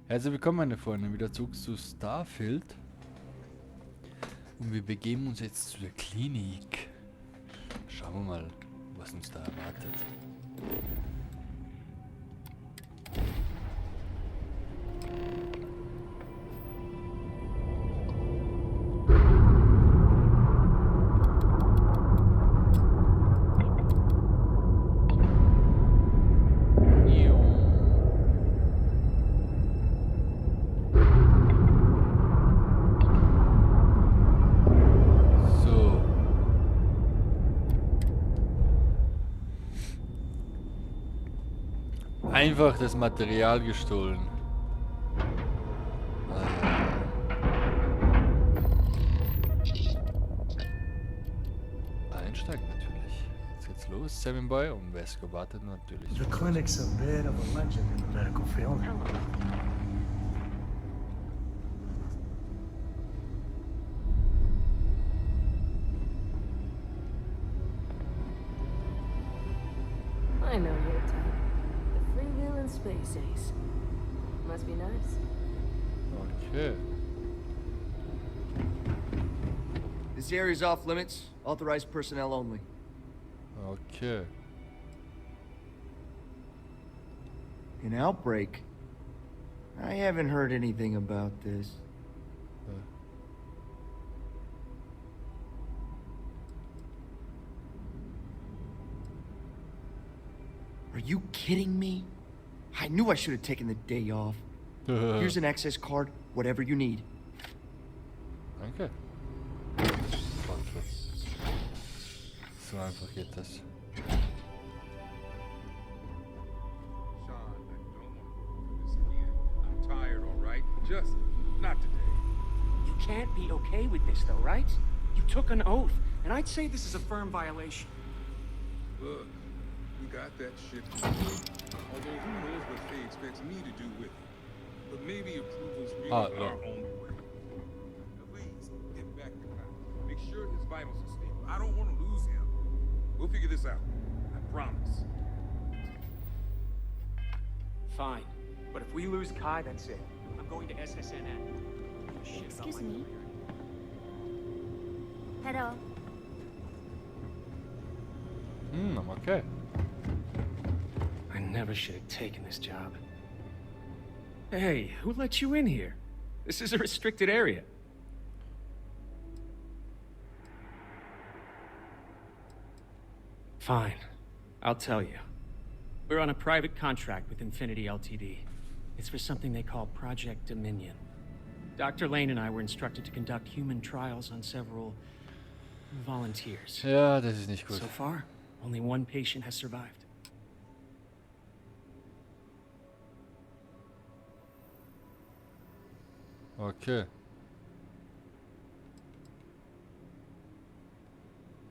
Herzlich willkommen, meine Freunde, wieder zurück zu Starfield. Und wir begeben uns jetzt zu der Klinik. Schauen wir mal, was uns da erwartet. Einfach das Material gestohlen. Einsteigen natürlich. Jetzt geht's los, Sammy Boy, und Vesco wartet natürlich. The clinic's a bit of a legend in the medical field. I know your type. The freewheeling space ace. Must be nice. Okay. This area's off limits. Authorized personnel only. Okay. An outbreak? I haven't heard anything about this. Are you kidding me? I knew I should have taken the day off. Here's an access card, whatever you need. Danke. So einfach geht das. Sean, I don't want to go through this again. I'm tired, all right? Just not today. You can't be okay with this, though, right? You took an oath, and I'd say this is a firm violation. Look, we got that shit covered. Although who knows what Faye expects me to do with it. But maybe approval's really no. our only way. Please, get back to Kyle. Make sure his vitals are stable. I don't want to lose him. We'll figure this out. I promise. Fine. But if we lose Kai, that's it. I'm going to SSNN. Shit, Excuse me. Hello. I'm okay. I never should have taken this job. Hey, who let you in here? This is a restricted area. Fine. I'll tell you. We're on a private contract with Infinity Ltd. It's for something they call Project Dominion. Dr. Lane and I were instructed to conduct human trials on several volunteers. Ja, das ist nicht gut. So far, only one patient has survived. Okay.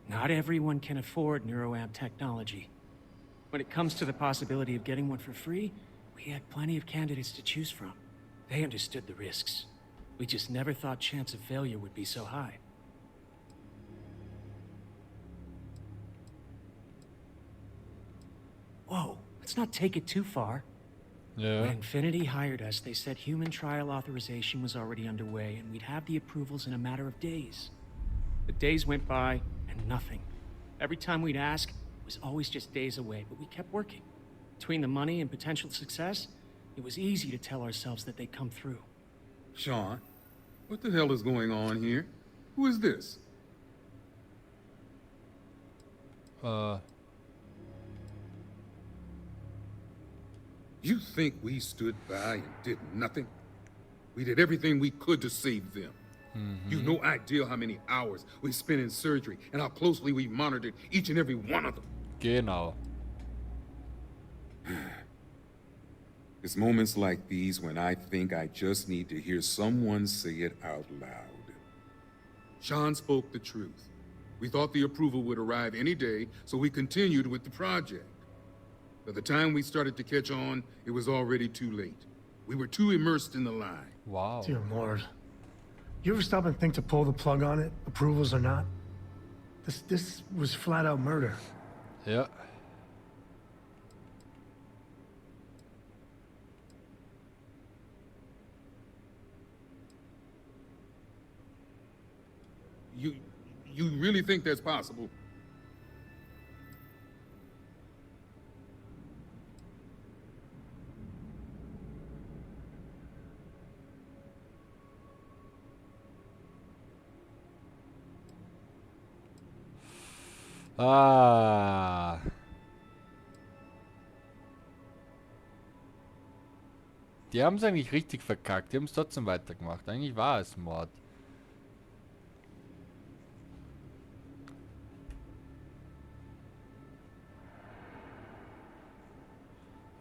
Not everyone can afford neuroamp technology. When it comes to the possibility of getting one for free, we had plenty of candidates to choose from. They understood the risks. We just never thought chance of failure would be so high. Whoa, let's not take it too far. Ja. When Infinity hired us, they said human trial authorization was already underway and we'd have the approvals in a matter of days. The days went by and nothing. Every time we'd ask, it was always just days away, but we kept working. Between the money and potential success, it was easy to tell ourselves that they'd come through. Sean, what the hell is going on here? Who is this? You think we stood by and did nothing? We did everything we could to save them. You've no idea how many hours we spent in surgery and how closely we monitored each and every one of them. Genau. It's moments like these when I think I just need to hear someone say it out loud. Sean spoke the truth. We thought the approval would arrive any day, so we continued with the project. By the time we started to catch on, it was already too late. We were too immersed in the lie. Wow. Dear Lord. You ever stop and think to pull the plug on it, approvals or not? This was flat out murder. Ja. You really think that's possible? Ah. Die haben es eigentlich richtig verkackt. Die haben es trotzdem weitergemacht. Eigentlich war es Mord.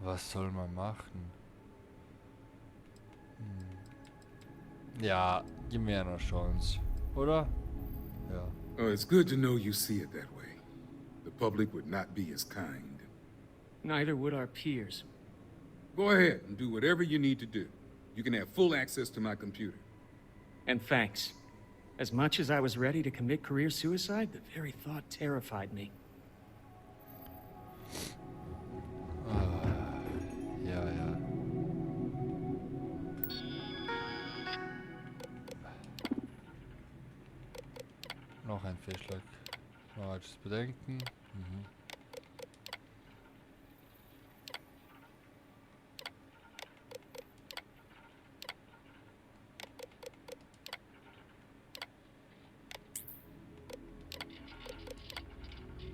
Was soll man machen? Ja, gib mir eine Chance. Oder? Ja. Oh, it's good to know you see it that way. The public would not be as kind. Neither would our peers. Go ahead and do whatever you need to do. You can have full access to my computer. And thanks. As much as I was ready to commit career suicide, the very thought terrified me. Ja, ja. Noch ein Fehlschlag. Falsches Bedenken.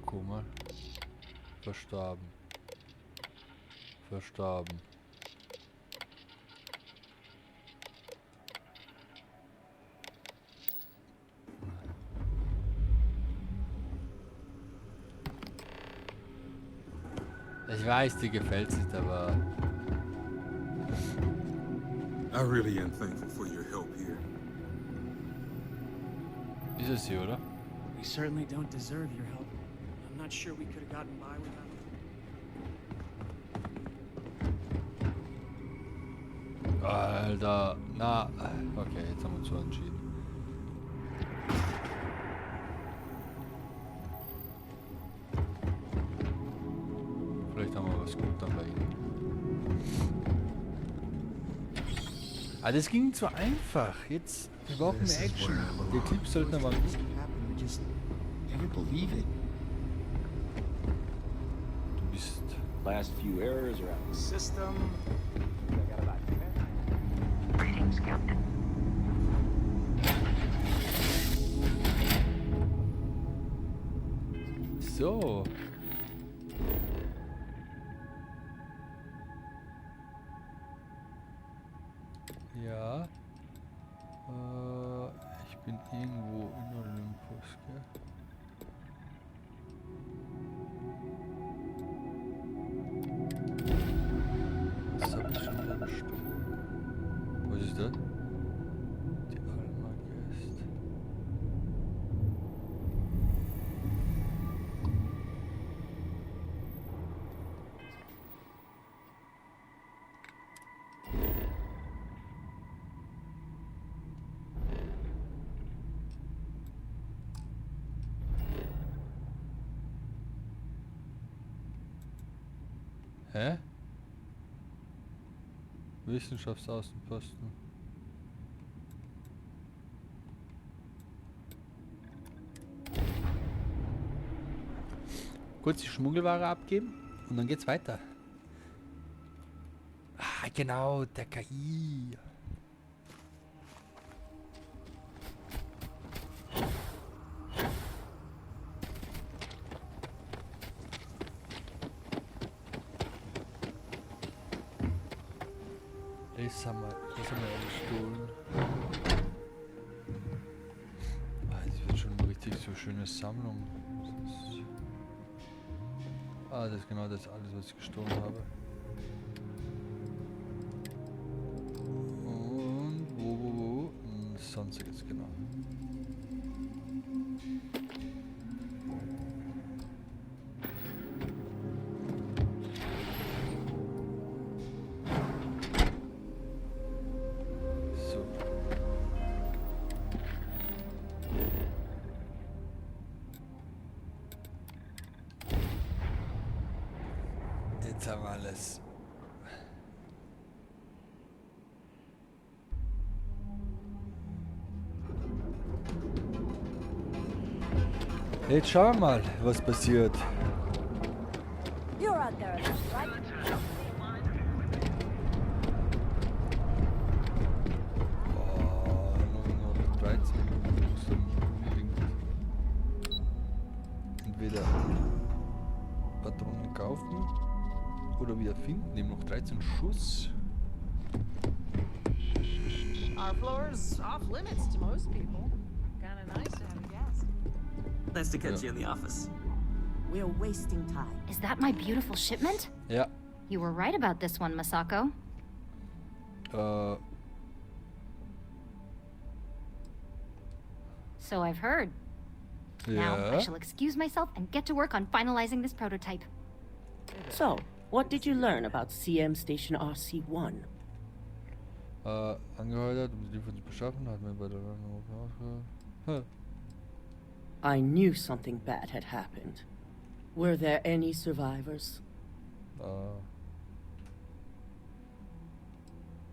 Guck mal. Verstorben. Verstorben. Ich weiß, dir gefällt's nicht, aber... I really am thankful for your help here. Ist es hier, oder? We certainly don't deserve your help. I'm not sure we could have gotten by without it. Alter, na... Okay, jetzt haben wir uns so entschieden. Vielleicht haben wir was gut dann bei ihnen. Ah, das ging zu einfach. Jetzt, wir brauchen mehr Action. Die Clips sollten aber... Never believe it. Du bist... Last few errors are out of the system. I got about 10. Greetings, Captain. So. Ja. Ich bin irgendwo in Olympus, gell? Was hab ich schon wieder gestohlen? Was ist das? Die Alma-Quest. Hä? Wissenschaftsaußenposten. Kurz die Schmuggelware abgeben und dann geht's weiter. Ah, genau, der KI. Das haben wir gestohlen. Das wird schon eine richtig so schöne Sammlung. Das ist genau das alles, was ich gestohlen habe. Und wo? Und sonstiges, genau. Jetzt haben wir alles. Jetzt schauen wir mal, was passiert. You're out there, right? Oh, noch 13. Ich muss dann unbedingt entweder Patronen kaufen oder wieder finden. Nehmen noch 13 Schuss. Our floor's off limits to most people. Kinda nice to have a guest. Nice to catch you in the office. We're wasting time. Is that my beautiful shipment? Ja. You were right about this one, Masako. So I've heard. Now I Ja. shall excuse myself and get to work on finalizing this prototype. So, what did you learn about CM Station RC1? Angeheuert, um die Lieferung zu beschaffen, hat mir bei der Huh. I knew something bad had happened. Were there any survivors?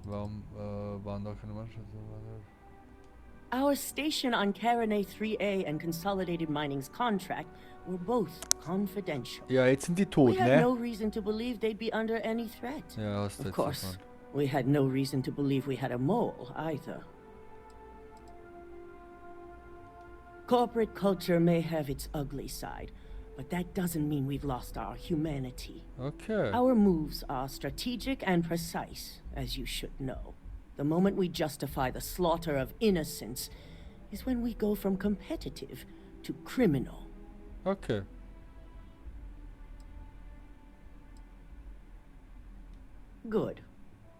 Warum waren da keine Mannschaften? Our station on Carone 3A and Consolidated Mining's contract were both confidential. Ja, jetzt sind die tot, We had ne? no reason to believe they'd be under any threat. Ja, hast Of jetzt course, davon. we had no reason to believe we had a mole either. Corporate culture may have its ugly side, but that doesn't mean we've lost our humanity. Okay. Our moves are strategic and precise, as you should know. The moment we justify the slaughter of innocents is when we go from competitive to criminal. Okay. Good.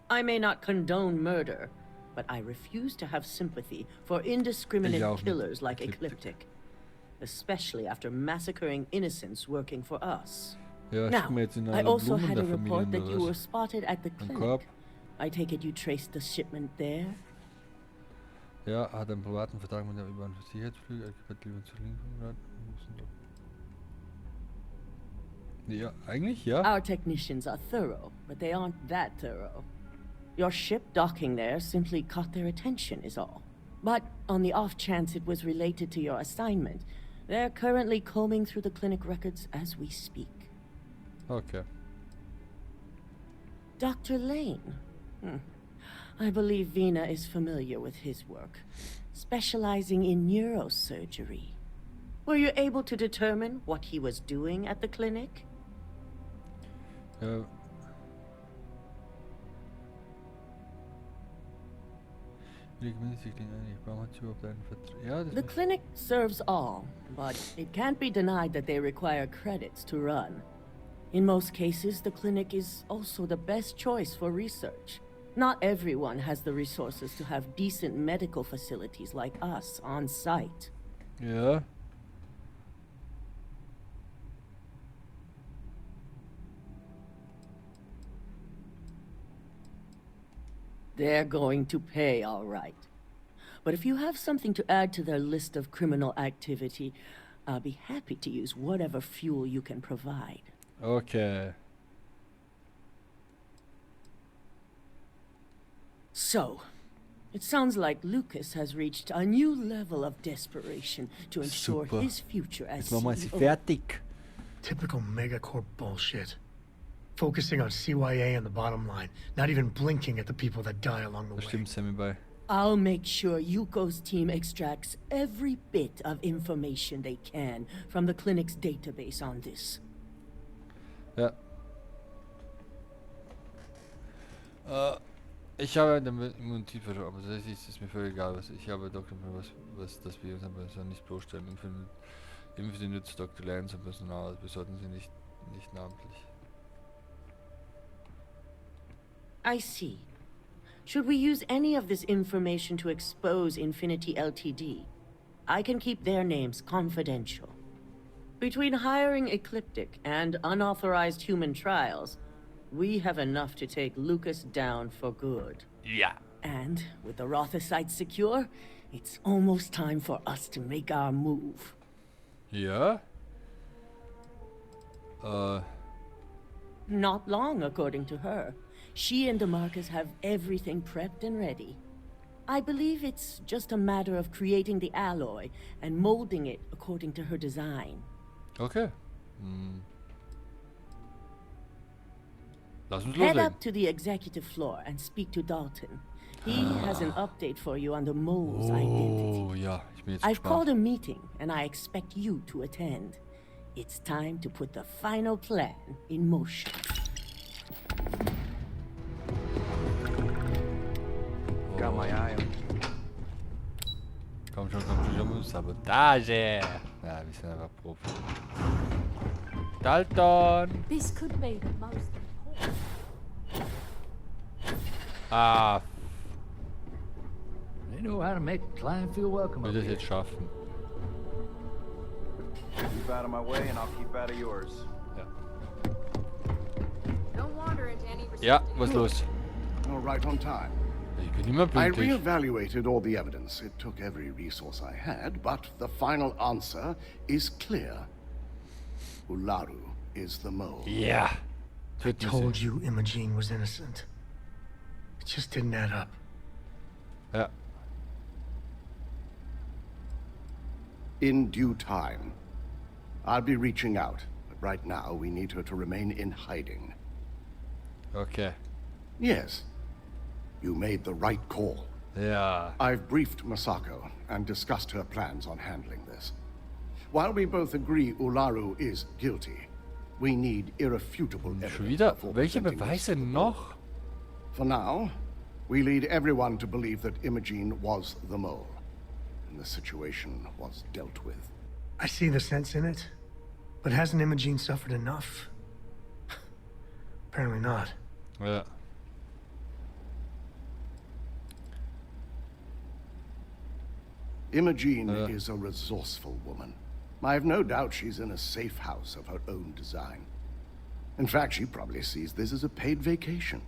I may not condone murder, but I refuse to have sympathy for indiscriminate Ich auch nicht. killers like Ecliptic. Ecliptic, especially after massacring innocents working for us. Ja, Now, schick mir jetzt in I alle also Blumen had der a report Familien that oder you were was? spotted at the Ein clinic. Korb. I take it you traced the shipment there? Ja, hat einen privaten Vertrag mit der über Sicherheitsflüge, lieber zu Linken. Ja, eigentlich ja. Our technicians are thorough, but they aren't that thorough. Your ship docking there simply caught their attention is all. But on the off chance it was related to your assignment, they're currently combing through the clinic records as we speak. Okay. Dr. Lane. I believe Vina is familiar with his work, specializing in neurosurgery. Were you able to determine what he was doing at the clinic? Ja. Ja, das The clinic serves all, but it can't be denied that they require credits to run. In most cases, the clinic is also the best choice for research. Not everyone has the resources to have decent medical facilities like us on site. Ja. They're going to pay all right. But if you have something to add to their list of criminal activity, I'll be happy to use whatever fuel you can provide. Okay. So, it sounds like Lucas has reached a new level of desperation to ensure Super. his future as Jetzt machen wir sie CEO. fertig. Typical megacorp bullshit. Focusing on CYA and the bottom line, not even blinking at the people that die along the Da way. stimmt Sammy bei. I'll make sure Yuko's team extracts every bit of information they can from the clinic's database on this. Ja. Ich habe damit Immunität verloren, aber tatsächlich ist es mir völlig egal, was ich habe Dr. was das wir uns aber nicht bloßstellen. Impfen Sie nützt Dr. Lance und Personal, also wir sollten sie nicht namentlich. I see. Should we use any of this information to expose Infinity Ltd? I can keep their names confidential. Between hiring Ecliptic and unauthorized human trials, we have enough to take Lucas down for good. Ja. And with the Rothosite secure, it's almost time for us to make our move. Ja? Not long, according to her. She and DeMarcus have everything prepped and ready. I believe it's just a matter of creating the alloy and molding it according to her design. Okay. Lass uns Head loslegen. up to the executive floor and speak to Dalton. He has an update for you on the mole's identity. Oh ja, ich bin jetzt I've gespannt. called a meeting and I expect you to attend. It's time to put the final plan in motion. Got my eye on. Komm schon. Sabotage! Ja, wir sind einfach Profi. Dalton! This could be the most important. Ah, They know how to make a client feel welcome will up das here. jetzt schaffen? Keep out of my way and I'll keep out of yours. Ja. Don't wander into any Ja, was ist los? All right on time. Ich bin immer I pünktlich. reevaluated all the evidence. It took every resource I had, but the final answer is clear. Ularu is the mole. Ja. I told you Imogene was innocent. It just didn't add up. Ja. In due time. I'll be reaching out, but right now we need her to remain in hiding. Okay. Yes, you made the right call. Ja. I've briefed Masako and discussed her plans on handling this. While we both agree Ularu is guilty, we need irrefutable Schon evidence. wieder? before Welche presenting this Beweise to the noch? board. For now, we lead everyone to believe that Imogene was the mole, and the situation was dealt with. I see the sense in it, but hasn't Imogene suffered enough? Apparently not. Ja. Imogene is a resourceful woman. I have no doubt she's in a safe house of her own design. In fact, she probably sees this as a paid vacation.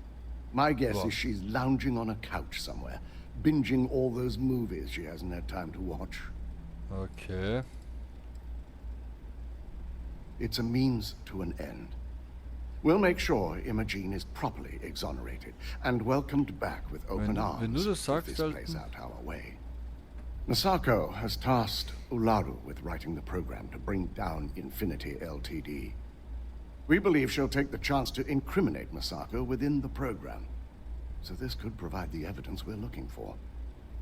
My guess is she's lounging on a couch somewhere, binging all those movies she hasn't had time to watch. Okay. It's a means to an end. We'll make sure Imogene is properly exonerated and welcomed back with open arms wenn du das if sagst, this Dalton. plays out our way. Masako has tasked Ularu with writing the program to bring down Infinity Ltd. We believe she'll take the chance to incriminate Masako within the program. So this could provide the evidence we're looking for.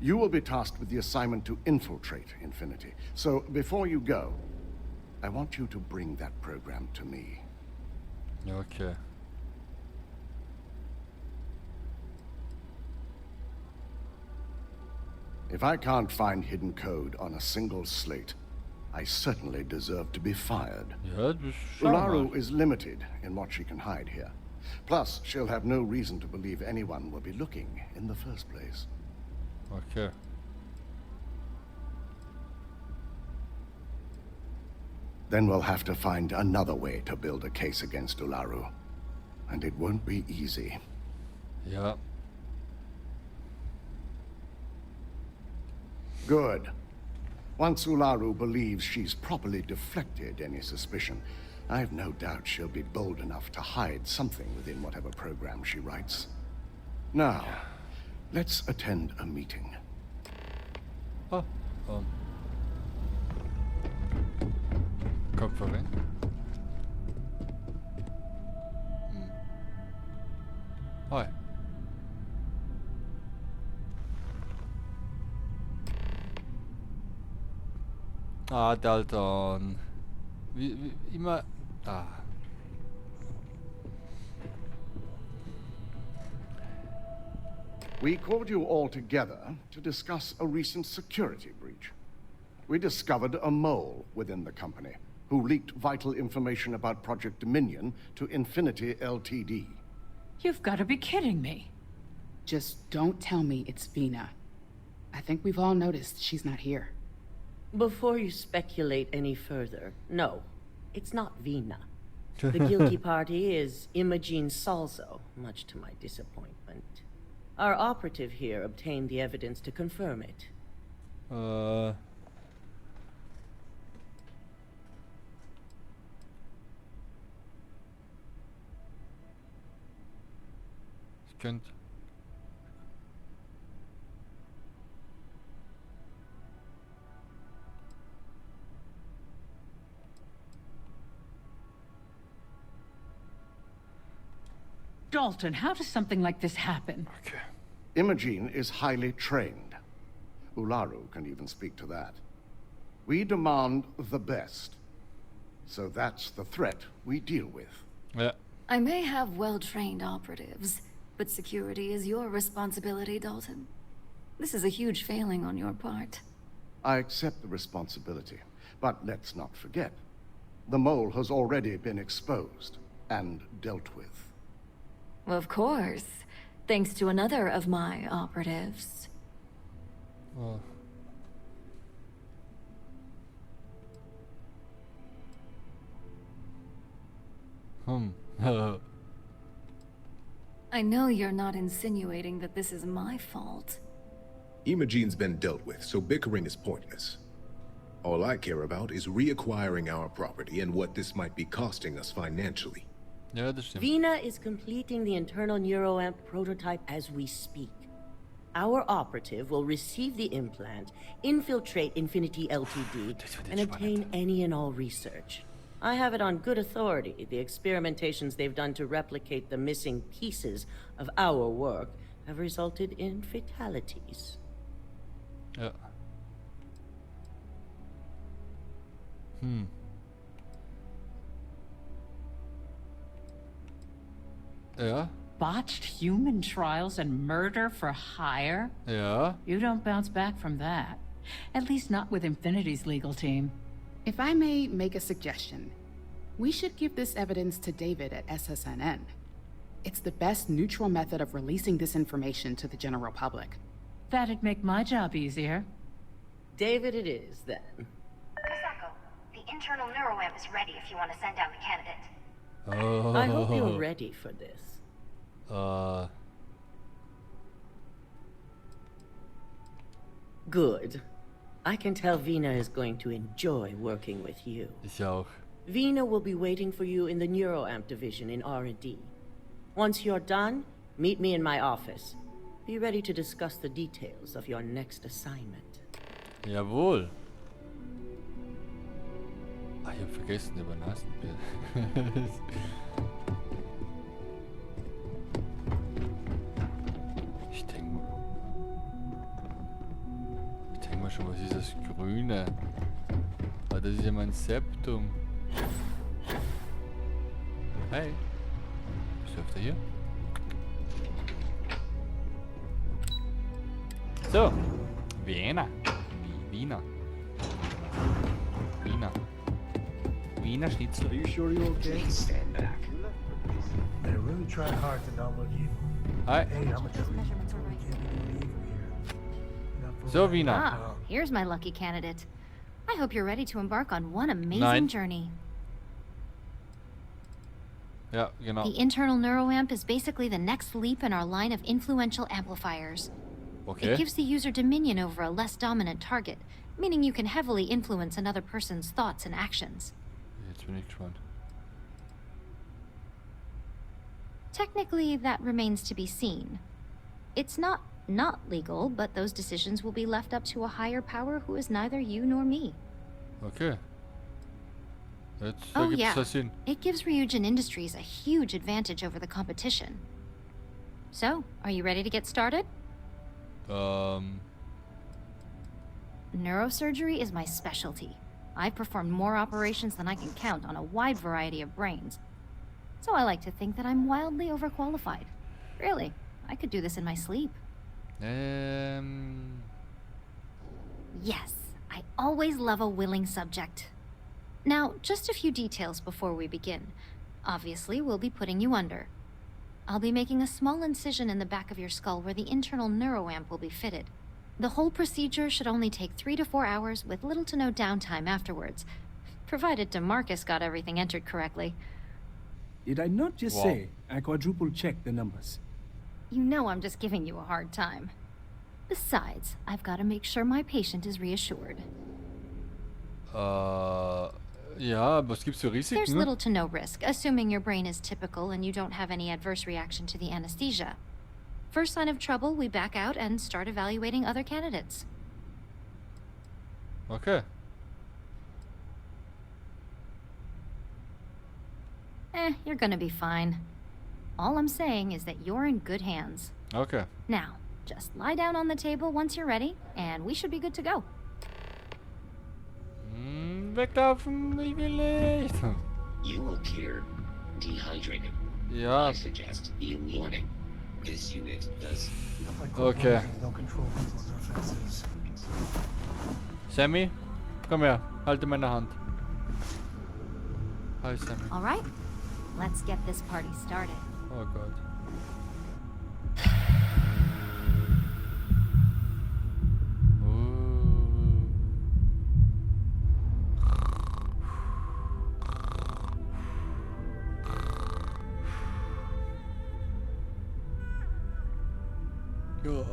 You will be tasked with the assignment to infiltrate Infinity. So before you go, I want you to bring that program to me. Okay. If I can't find hidden code on a single slate, I certainly deserve to be fired. Ja, das schauen wir Ularu mal. is limited in what she can hide here. Plus, she'll have no reason to believe anyone will be looking in the first place. Okay. Then we'll have to find another way to build a case against Ularu. And it won't be easy. Ja. Good. Once Ularu believes she's properly deflected any suspicion, I've no doubt she'll be bold enough to hide something within whatever program she writes. Now, let's attend a meeting. Oh. Kopfhörer. Hi. Ah, Dalton. Wie immer. Ah. We called you all together to discuss a recent security breach. We discovered a mole within the company who leaked vital information about Project Dominion to Infinity Ltd. You've got to be kidding me. Just don't tell me it's Vina. I think we've all noticed she's not here. Before you speculate any further, no, it's not Vina. The guilty party is Imogene Salzo, much to my disappointment. Our operative here obtained the evidence to confirm it. Ich könnte. Dalton, how does something like this happen? Okay. Imogene is highly trained. Ularu can even speak to that. We demand the best. So that's the threat we deal with. Yeah. I may have well-trained operatives, but security is your responsibility, Dalton. This is a huge failing on your part. I accept the responsibility, but let's not forget. The mole has already been exposed and dealt with. Of course, thanks to another of my operatives. Oh. I know you're not insinuating that this is my fault. Imogene's been dealt with, so bickering is pointless. All I care about is reacquiring our property and what this might be costing us financially. Ja, das stimmt. Vina is completing the internal neuroamp prototype as we speak. Our operative will receive the implant, infiltrate Infinity Ltd, and obtain any and all research. I have it on good authority. The experimentations they've done to replicate the missing pieces of our work have resulted in fatalities. Ja. Ja. Botched human trials and murder for hire? Ja. You don't bounce back from that. At least not with Infinity's legal team. If I may make a suggestion, we should give this evidence to David at SSNN. It's the best neutral method of releasing this information to the general public. That'd make my job easier. David it is, then. Misako, the internal neuroamp is ready if you want to send down the candidate. Oh. I hope you're ready for this. Good. I can tell Vina is going to enjoy working with you. Ich auch. Vina will be waiting for you in the neuroamp division in R&D. Once you're done, meet me in my office. Be ready to discuss the details of your next assignment. Jawohl. Ah, ich hab vergessen, über Nasenbild. Ich denk mal schon, was ist das Grüne? Ah, das ist ja mein Septum. Hey. Bist du öfter hier? So. Wiener. Wiener. Wiener. Wiener Schnitzel. Are you sure you're okay? Please stand back. I really tried hard to not look evil. Hi. Hey, I'm a tree. So, Wiener. Ah, here's my lucky candidate. I hope you're ready to embark on one amazing Nein. journey. Ja, genau. The internal neuroamp is basically the next leap in our line of influential amplifiers. Okay. It gives the user dominion over a less dominant target, meaning you can heavily influence another person's thoughts and actions. Jetzt bin ich gespannt. Technically, that remains to be seen. It's not legal, but those decisions will be left up to a higher power who is neither you nor me. Okay. Jetzt Oh ergibt yeah, das Sinn. it gives Ryujin Industries a huge advantage over the competition. So, are you ready to get started? Neurosurgery is my specialty. I've performed more operations than I can count on a wide variety of brains. So I like to think that I'm wildly overqualified. Really, I could do this in my sleep. Yes, I always love a willing subject. Now, just a few details before we begin. Obviously, we'll be putting you under. I'll be making a small incision in the back of your skull where the internal neuroamp will be fitted. The whole procedure should only take 3 to 4 hours with little to no downtime afterwards, provided DeMarcus got everything entered correctly. Did I not just Wow. say I quadruple-checked the numbers? You know I'm just giving you a hard time. Besides, I've got to make sure my patient is reassured. Ja, was gibt's für Risiken? There's little to no risk, assuming your brain is typical and you don't have any adverse reaction to the anesthesia. First sign of trouble, we back out and start evaluating other candidates. Okay. You're gonna be fine. All I'm saying is that you're in good hands. Okay. Now, just lie down on the table once you're ready, and we should be good to go. Weglaufen, ich will nicht. You appear dehydrated. Ja. I suggest you warning. This unit does. Okay. Sammy, komm her, halte meine Hand. Hi, Sammy. All right, let's get this party started. Oh Gott. Ja.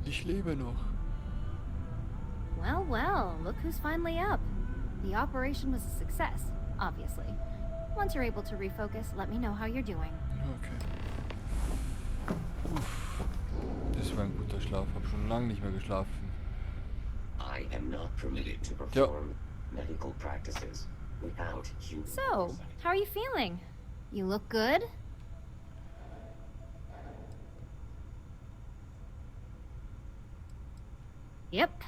Ich lebe noch. Well, well, look who's finally up. The operation was a success, obviously. Once you're able to refocus, let me know how you're doing. Okay. Uff. Das war ein guter Schlaf. Hab schon lange nicht mehr geschlafen. I am not permitted to perform medical practices without human. So, how are you feeling? You look good? Yep,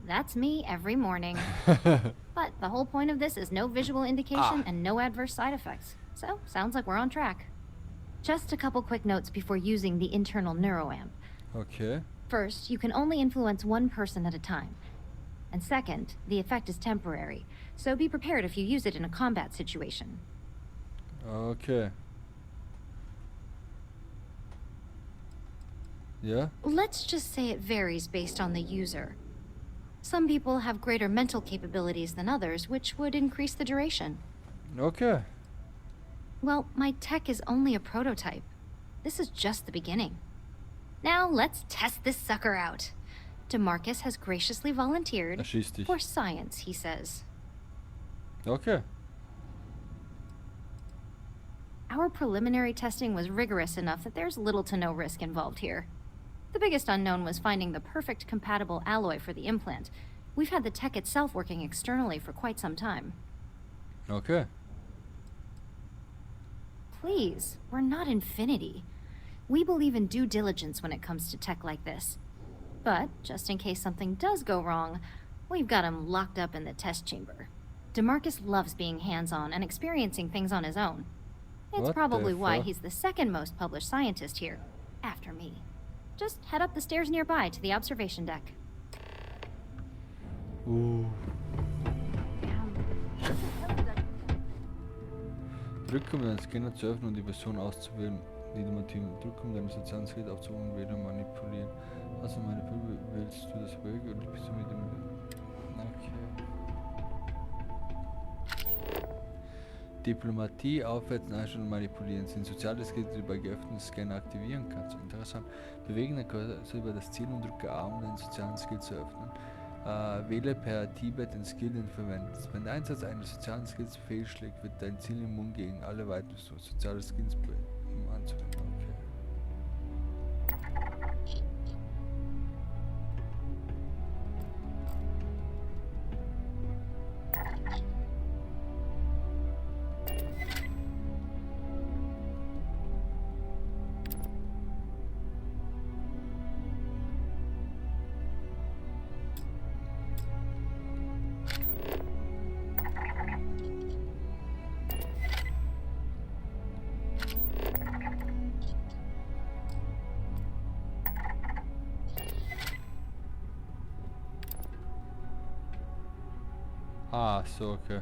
that's me every morning. But the whole point of this is no visual indication and no adverse side effects. So, sounds like we're on track. Just a couple quick notes before using the internal neuroamp. Okay. First, you can only influence one person at a time. And second, the effect is temporary, so be prepared if you use it in a combat situation. Okay. Yeah? Let's just say it varies based on the user. Some people have greater mental capabilities than others, which would increase the duration. Okay. Well, my tech is only a prototype. This is just the beginning. Now, let's test this sucker out. DeMarcus has graciously volunteered Erschieß dich. for science, he says. Okay. Our preliminary testing was rigorous enough that there's little to no risk involved here. The biggest unknown was finding the perfect compatible alloy for the implant. We've had the tech itself working externally for quite some time. Okay. Please, we're not Infinity. We believe in due diligence when it comes to tech like this. But, just in case something does go wrong, we've got him locked up in the test chamber. DeMarcus loves being hands-on and experiencing things on his own. It's What probably the why fuck? he's the second most published scientist here, after me. Just head up the stairs nearby to the observation deck. Drücke, um deinen Scanner zu öffnen und die Person auszuwählen. Legitimativen. Drücke, um deinen sozialen Skill aufzubauen und wieder manipulieren. Also meine Bibel wählst du das Weg und bist du mit dem... Okay. Diplomatie, Aufwerten, Einstellen und Manipulieren sind soziale Skills, die du bei geöffneten Scanner aktivieren kannst. Interessant. Bewege den Cursor über das Ziel und drücke A, um den sozialen Skill zu öffnen. Wähle per T-Bed den Skill, den du verwendest. Wenn der Einsatz eines sozialen Skills fehlschlägt, wird dein Ziel immun gegen alle weiteren soziale Skills anzuwenden. Okay. Ah, so, okay.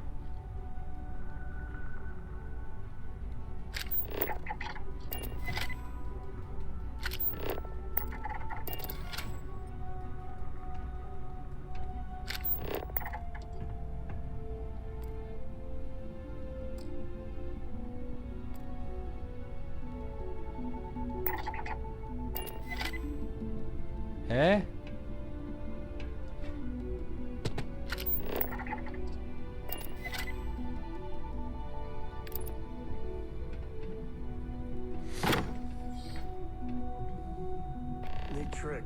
Hä? Neat trick.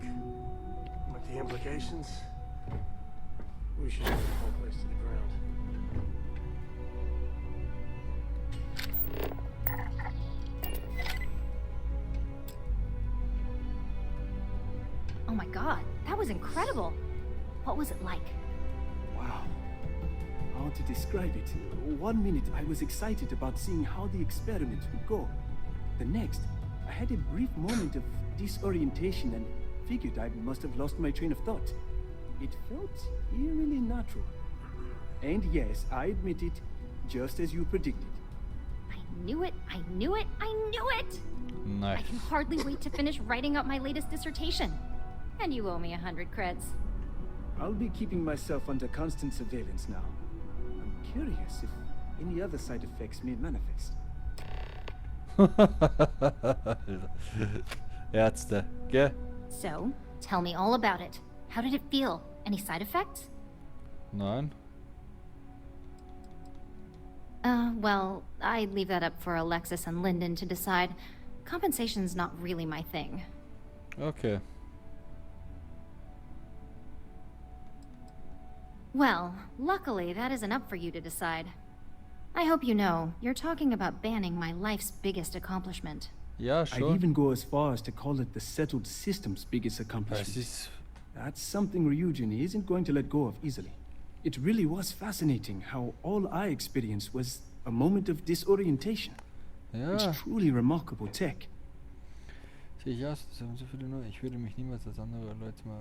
But the implications? We should take the whole place to the ground. was incredible. What was it like? Wow. How to describe it? 1 minute I was excited about seeing how the experiment would go. The next, I had a brief moment of disorientation and figured I must have lost my train of thought. It felt eerily natural. And yes, I admit it, just as you predicted. I knew it, I knew it, I knew it! Nice. I can hardly wait to finish writing up my latest dissertation. And you owe me 100 creds. I'll be keeping myself under constant surveillance now. I'm curious if any other side effects may manifest. Ärzte, gell? So, tell me all about it. How did it feel? Any side effects? Nein. Well, I'd leave that up for Alexis and Lyndon to decide. Compensation's not really my thing. Okay. Well, luckily that isn't up for you to decide. I hope you know, you're talking about banning my life's biggest accomplishment. Ja, I'd schon. even go as far as to call it the settled system's biggest accomplishment. That's something Ryujin isn't going to let go of easily. It really was fascinating how all I experienced was a moment of disorientation. Ja. It's truly remarkable tech. Sehe ich aus, das haben so viele nur. Ich würde mich niemals als andere Leute mal...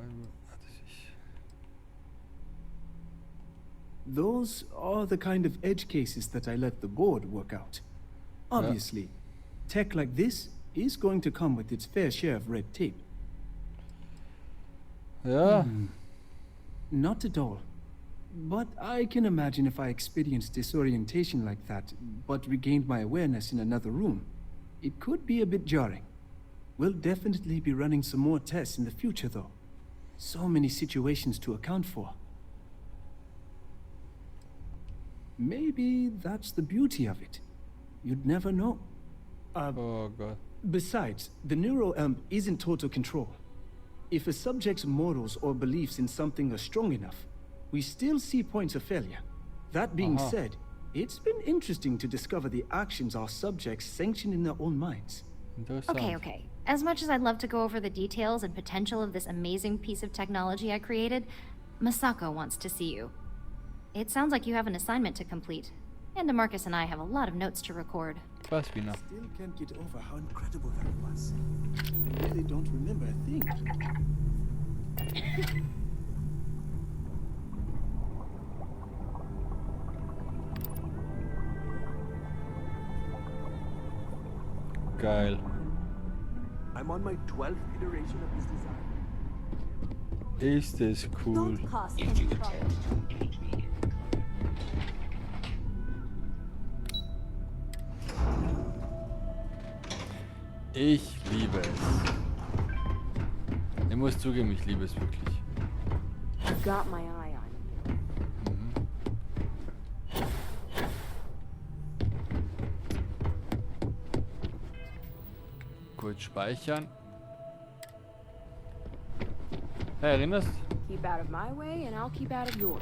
Those are the kind of edge cases that I let the board work out. Obviously, tech like this is going to come with its fair share of red tape. Ja. Not at all. But I can imagine if I experienced disorientation like that, but regained my awareness in another room, it could be a bit jarring. We'll definitely be running some more tests in the future, though. So many situations to account for. Maybe that's the beauty of it. You'd never know. Oh god. Besides, the neuroamp isn't total control. If a subject's morals or beliefs in something are strong enough, we still see points of failure. That being said, it's been interesting to discover the actions our subjects sanction in their own minds. Okay. As much as I'd love to go over the details and potential of this amazing piece of technology I created, Masako wants to see you. It sounds like you have an assignment to complete, and DeMarcus and I have a lot of notes to record. Was, Vina? Still can't get over how incredible that was. I really don't remember a thing. Geil. I'm on my 12th iteration of this design. Ist das cool. Ich liebe es. Ich muss zugeben, ich liebe es wirklich. I've got my eye on you. Kurz speichern. Hey, erinnerst? Keep out of my way and I'll keep out of yours.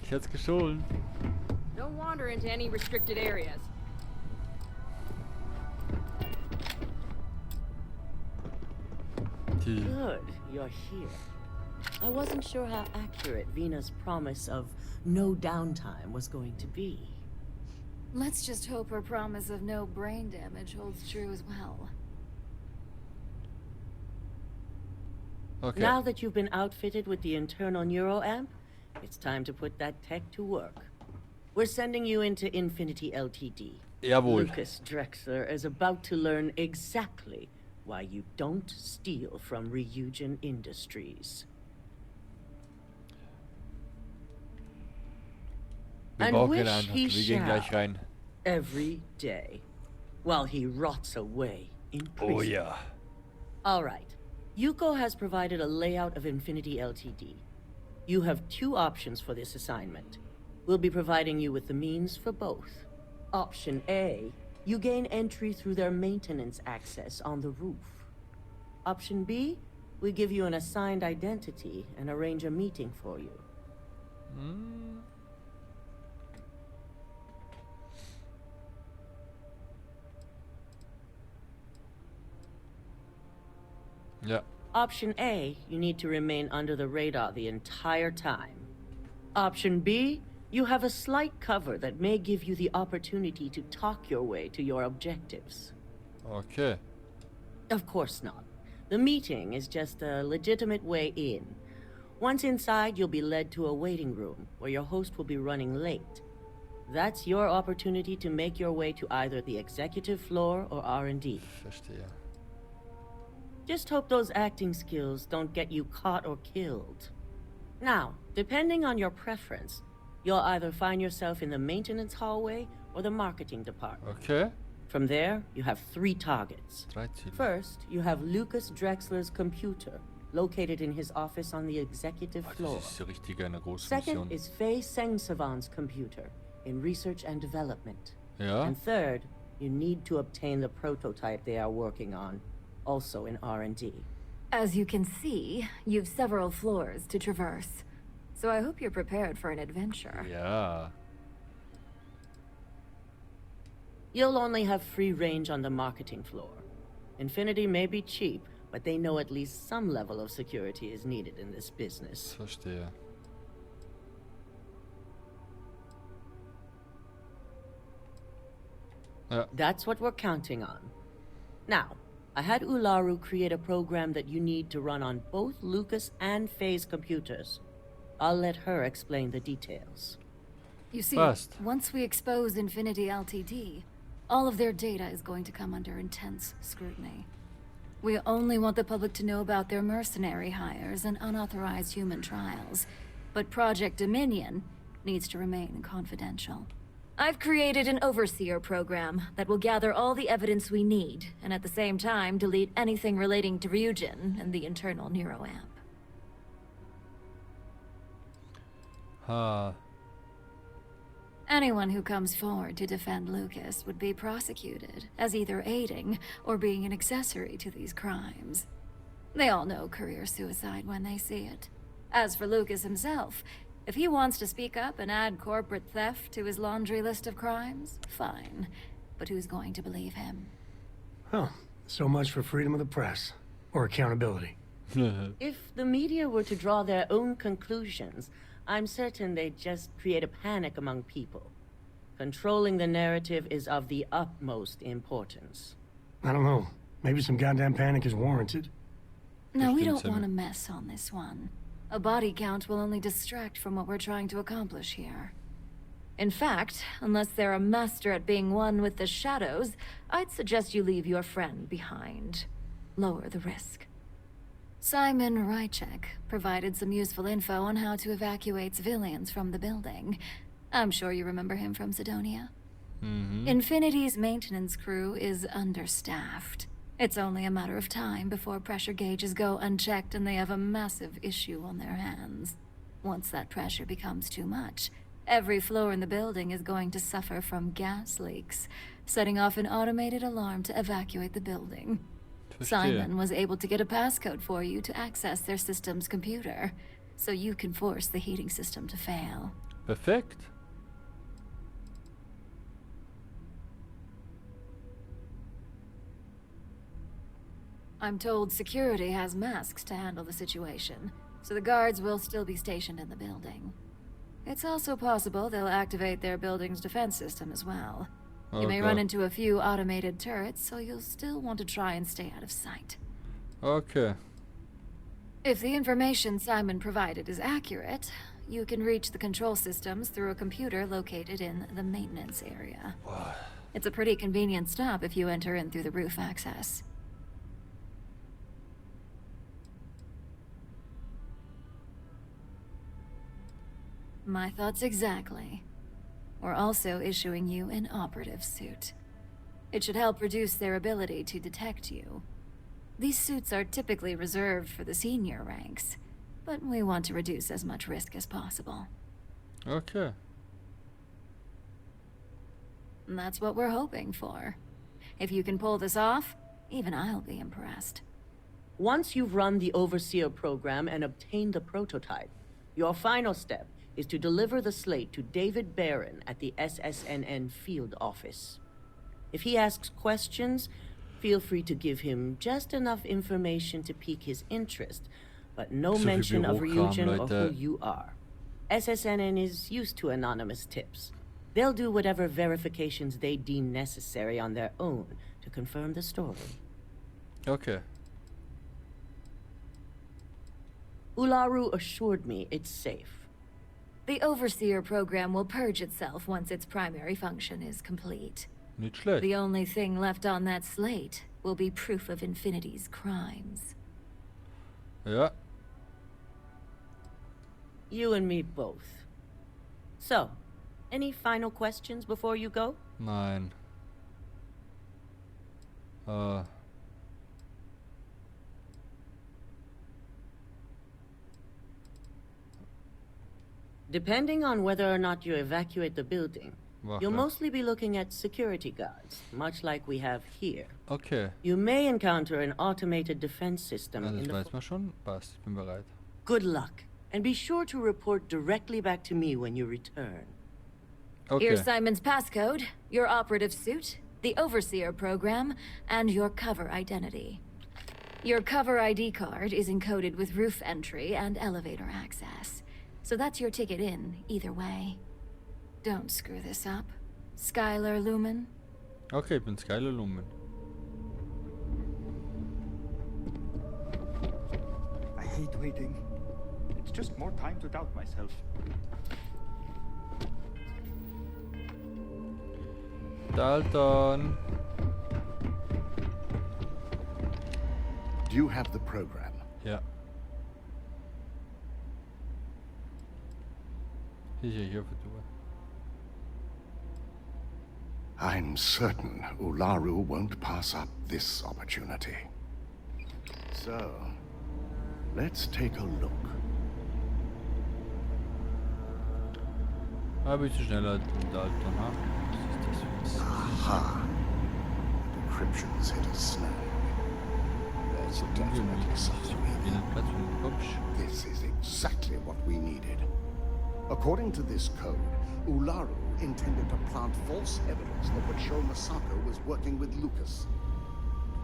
Ich hätte es gestohlen. Don't wander into any restricted areas. Good, you're here. I wasn't sure how accurate Vina's promise of no downtime was going to be. Let's just hope her promise of no brain damage holds true as well. Okay. Now that you've been outfitted with the internal neuroamp, it's time to put that tech to work. We're sending you into Infinity Ltd. Jawohl. Lucas Drexler is about to learn exactly why you don't steal from Ryujin Industries. Wir And brauchen wish keine Antwort. he Wir gehen gleich shall. rein. every day, while he rots away in prison. Oh yeah. All right. Yuko has provided a layout of Infinity Ltd. You have two options for this assignment. We'll be providing you with the means for both. Option A, you gain entry through their maintenance access on the roof. Option B, we give you an assigned identity and arrange a meeting for you. Yeah. Option A, you need to remain under the radar the entire time. Option B, you have a slight cover that may give you the opportunity to talk your way to your objectives. Okay. Of course not. The meeting is just a legitimate way in. Once inside, you'll be led to a waiting room where your host will be running late. That's your opportunity to make your way to either the executive floor or R&D. Verstehe. Just hope those acting skills don't get you caught or killed. Now, depending on your preference, you'll either find yourself in the maintenance hallway or the marketing department. Okay. From there, you have 3 targets. 13. First, you have Lucas Drexler's computer, located in his office on the executive floor. Das ist richtig eine große Second Mission. is Faye Sengsavan's computer, in research and development. Ja. And third, you need to obtain the prototype they are working on, also in R&D. As you can see, you've several floors to traverse. So I hope you're prepared for an adventure. Ja. You'll only have free range on the marketing floor. Infinity may be cheap, but they know at least some level of security is needed in this business. Verstehe. Ja. That's what we're counting on. Now, I had Ularu create a program that you need to run on both Lucas and Faye's computers. I'll let her explain the details. You see, First. once we expose Infinity Ltd, all of their data is going to come under intense scrutiny. We only want the public to know about their mercenary hires and unauthorized human trials, but Project Dominion needs to remain confidential. I've created an overseer program that will gather all the evidence we need, and at the same time delete anything relating to Ryujin and the internal neuroamp. Anyone who comes forward to defend Lucas would be prosecuted as either aiding or being an accessory to these crimes. They all know career suicide when they see it. As for Lucas himself, if he wants to speak up and add corporate theft to his laundry list of crimes, fine. But who's going to believe him? Well, so much for freedom of the press. Or accountability. If the media were to draw their own conclusions, I'm certain they'd just create a panic among people. Controlling the narrative is of the utmost importance. I don't know. Maybe some goddamn panic is warranted. No, we don't want to mess on this one. A body count will only distract from what we're trying to accomplish here. In fact, unless they're a master at being one with the shadows, I'd suggest you leave your friend behind. Lower the risk. Simon Rychek provided some useful info on how to evacuate civilians from the building. I'm sure you remember him from Sidonia. Infinity's maintenance crew is understaffed. It's only a matter of time before pressure gauges go unchecked and they have a massive issue on their hands. Once that pressure becomes too much, every floor in the building is going to suffer from gas leaks, setting off an automated alarm to evacuate the building. Simon was able to get a passcode for you to access their system's computer, so you can force the heating system to fail. Perfekt. I'm told security has masks to handle the situation, so the guards will still be stationed in the building. It's also possible they'll activate their building's defense system as well. You may run into a few automated turrets, so you'll still want to try and stay out of sight. Okay. If the information Simon provided is accurate, you can reach the control systems through a computer located in the maintenance area. It's a pretty convenient stop if you enter in through the roof access. My thoughts exactly. We're also issuing you an operative suit. It should help reduce their ability to detect you. These suits are typically reserved for the senior ranks, but we want to reduce as much risk as possible. Okay. And that's what we're hoping for. If you can pull this off, even I'll be impressed. Once you've run the Overseer program and obtained the prototype, your final step is to deliver the slate to David Barron at the SSNN field office. If he asks questions, feel free to give him just enough information to pique his interest, but no mention of region or who you are. SSNN is used to anonymous tips. They'll do whatever verifications they deem necessary on their own to confirm the story. Okay. Ularu assured me it's safe. The Overseer program will purge itself once its primary function is complete. Nicht schlecht. The only thing left on that slate will be proof of Infinity's crimes. Ja. You and me both. So, any final questions before you go? Nein. Depending on whether or not you evacuate the building, Wache. you'll mostly be looking at security guards, much like we have here. Okay. You may encounter an automated defense system Ja, in das the... weiß man schon. Passt, ich bin bereit. Good luck, and be sure to report directly back to me when you return. Okay. Here's Simon's passcode, your operative suit, the Overseer program, and your cover identity. Your cover ID card is encoded with roof entry and elevator access. So that's your ticket in, either way. Don't screw this up. Skylar Lumen? Okay, ich bin Skylar Lumen. I hate waiting. It's just more time to doubt myself. Dalton. Do you have the program? Ja. Hier verdoe. I'm certain Ularu won't pass up this opportunity. So, let's take a look. Aber ich zu schneller Dalton, ha? Was ist das für Aha. The decryption's hit a snag. There's definitely something here. This is exactly what we needed. According to this code, Ularu intended to plant false evidence that would show Masako was working with Lucas.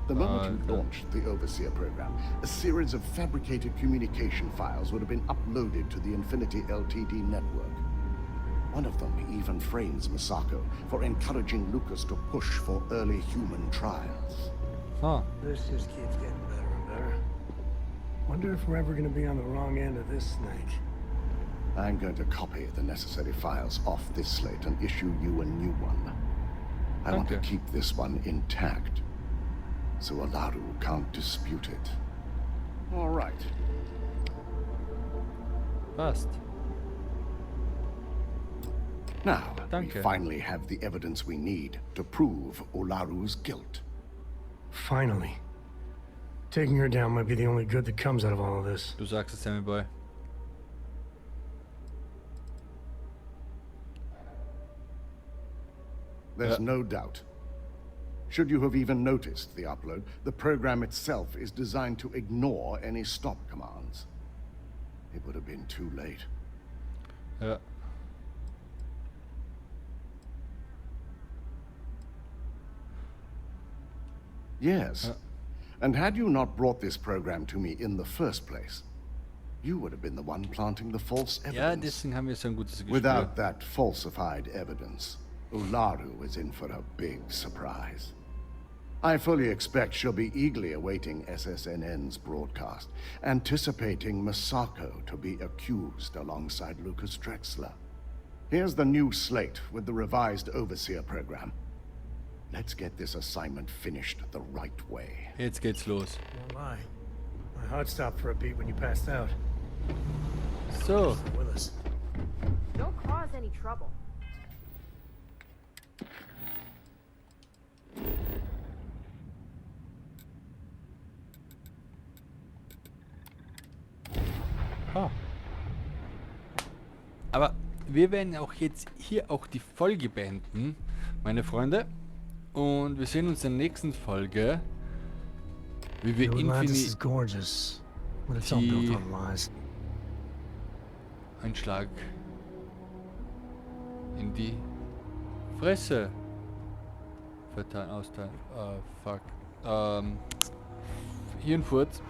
The moment you launched the Overseer program, a series of fabricated communication files would have been uploaded to the Infinity Ltd network. One of them even frames Masako for encouraging Lucas to push for early human trials. Huh. This just keeps getting better and better. Wonder if we're ever going to be on the wrong end of this snake. I'm going to copy the necessary files off this slate and issue you a new one. I want to keep this one intact, so Ularu can't dispute it. All right. Passt. Now, we finally have the evidence we need to prove Ularu's guilt. Finally. Taking her down might be the only good that comes out of all of this. Du sagst es, Sammy Boy. There's no doubt. Should you have even noticed the upload, the program itself is designed to ignore any stop commands. It would have been too late. Ja. Yes. And had you not brought this program to me in the first place, you would have been the one planting the false evidence. Ja, deswegen haben wir so ein gutes Gespür. Without that falsified evidence, Ularu is in for a big surprise. I fully expect she'll be eagerly awaiting SSNN's broadcast, anticipating Masako to be accused alongside Lucas Drexler. Here's the new slate with the revised Overseer program. Let's get this assignment finished the right way. Jetzt geht's los. Oh my. My heart stopped for a beat when you passed out. So. Stay with us. Don't cause any trouble. Aha. Aber wir werden auch jetzt hier auch die Folge beenden, meine Freunde. Und wir sehen uns in der nächsten Folge, wie wir ein Schlag in die Fresse verteilen, austeilen. Fuck. Hirnfurz.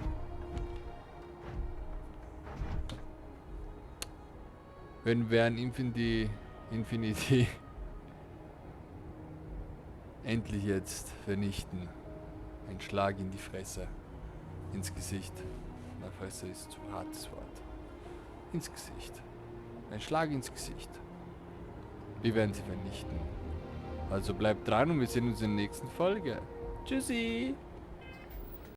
Wenn wir ein Infinity endlich jetzt vernichten. Ein Schlag in die Fresse. Ins Gesicht. Na, Fresse ist zu hartes Wort. Ins Gesicht. Ein Schlag ins Gesicht. Wir werden sie vernichten. Also bleibt dran und wir sehen uns in der nächsten Folge. Tschüssi!